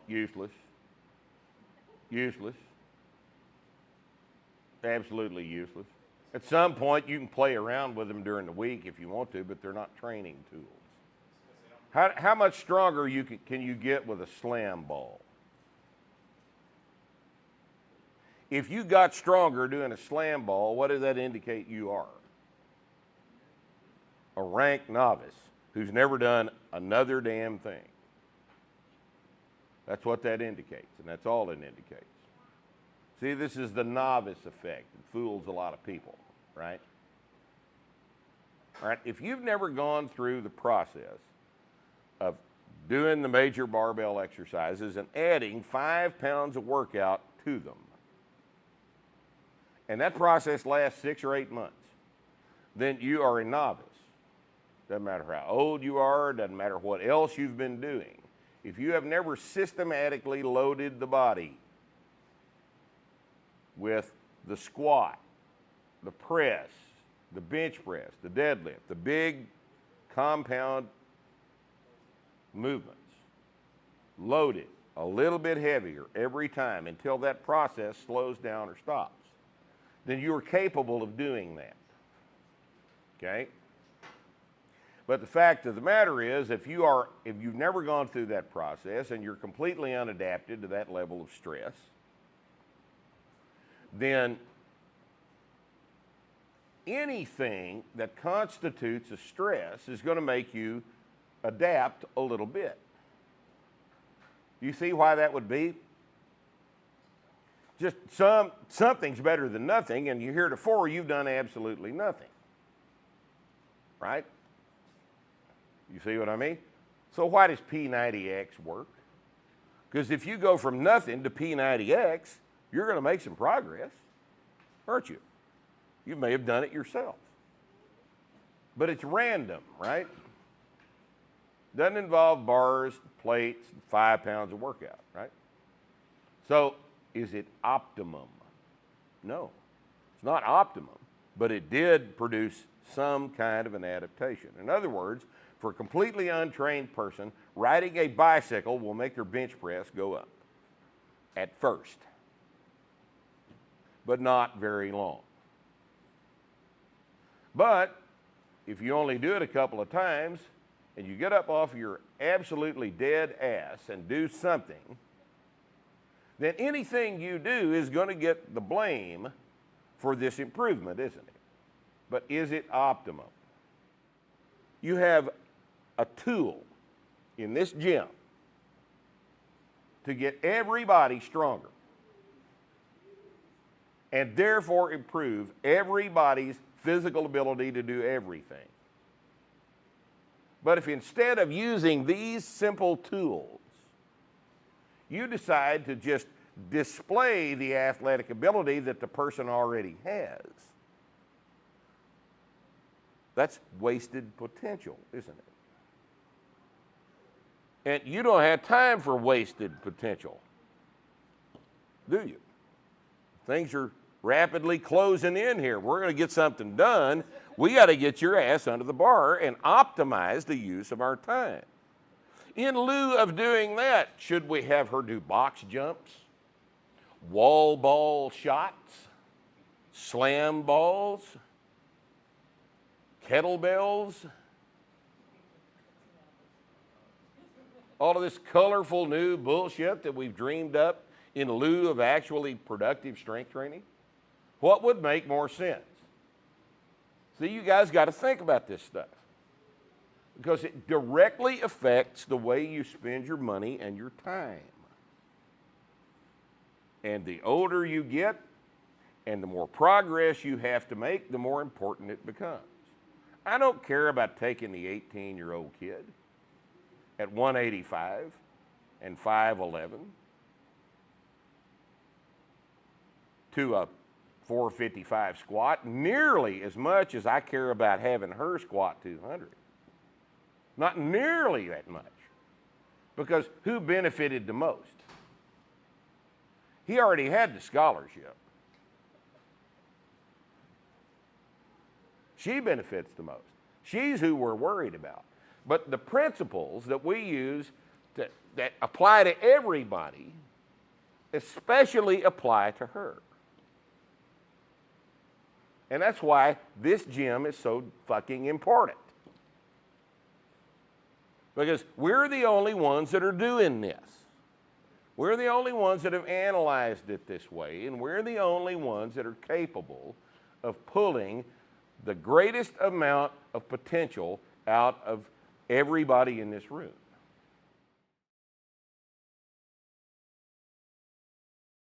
Useless. Useless. Absolutely useless. At some point, you can play around with them during the week if you want to, but they're not training tools. How much stronger can you get with a slam ball? If you got stronger doing a slam ball, what does that indicate you are? A rank novice who's never done another damn thing. That's what that indicates, and that's all it indicates. See, this is the novice effect. It fools a lot of people, right? All right, if you've never gone through the process of doing the major barbell exercises and adding 5 pounds of workout to them, and that process lasts 6 or 8 months, then you are a novice. Doesn't matter how old you are, doesn't matter what else you've been doing. If you have never systematically loaded the body with the squat, the press, the bench press, the deadlift, the big compound movements, load it a little bit heavier every time until that process slows down or stops, then you are capable of doing that, okay? But the fact of the matter is, if you've never gone through that process and you're completely unadapted to that level of stress, then anything that constitutes a stress is going to make you adapt a little bit. You see why that would be? Just something's better than nothing, and heretofore you've done absolutely nothing, right? You see what I mean? So why does P90X work? Because if you go from nothing to P90X, you're going to make some progress, aren't you? You may have done it yourself. But it's random, right? Doesn't involve bars, plates, 5 pounds of workout, right? So is it optimum? No, it's not optimum, but it did produce some kind of an adaptation. In other words, for a completely untrained person, riding a bicycle will make their bench press go up at first, but not very long. But if you only do it a couple of times and you get up off your absolutely dead ass and do something, then anything you do is going to get the blame for this improvement, isn't it? But is it optimum? You have a tool in this gym to get everybody stronger and therefore improve everybody's physical ability to do everything. But if instead of using these simple tools, you decide to just display the athletic ability that the person already has, that's wasted potential, isn't it? And you don't have time for wasted potential, do you? Things are rapidly closing in here. We're going to get something done. We got to get your ass under the bar and optimize the use of our time. In lieu of doing that, should we have her do box jumps, wall ball shots, slam balls, kettlebells, all of this colorful new bullshit that we've dreamed up in lieu of actually productive strength training? What would make more sense? See, you guys got to think about this stuff because it directly affects the way you spend your money and your time. And the older you get and the more progress you have to make, the more important it becomes. I don't care about taking the 18-year-old kid at 185 and 5'11" to a 455 squat nearly as much as I care about having her squat 200. Not nearly that much. Because who benefited the most? He already had the scholarship. She benefits the most. She's who we're worried about. But the principles that we use that apply to everybody, especially apply to her. And that's why this gym is so fucking important. Because we're the only ones that are doing this. We're the only ones that have analyzed it this way, and we're the only ones that are capable of pulling the greatest amount of potential out of everybody in this room.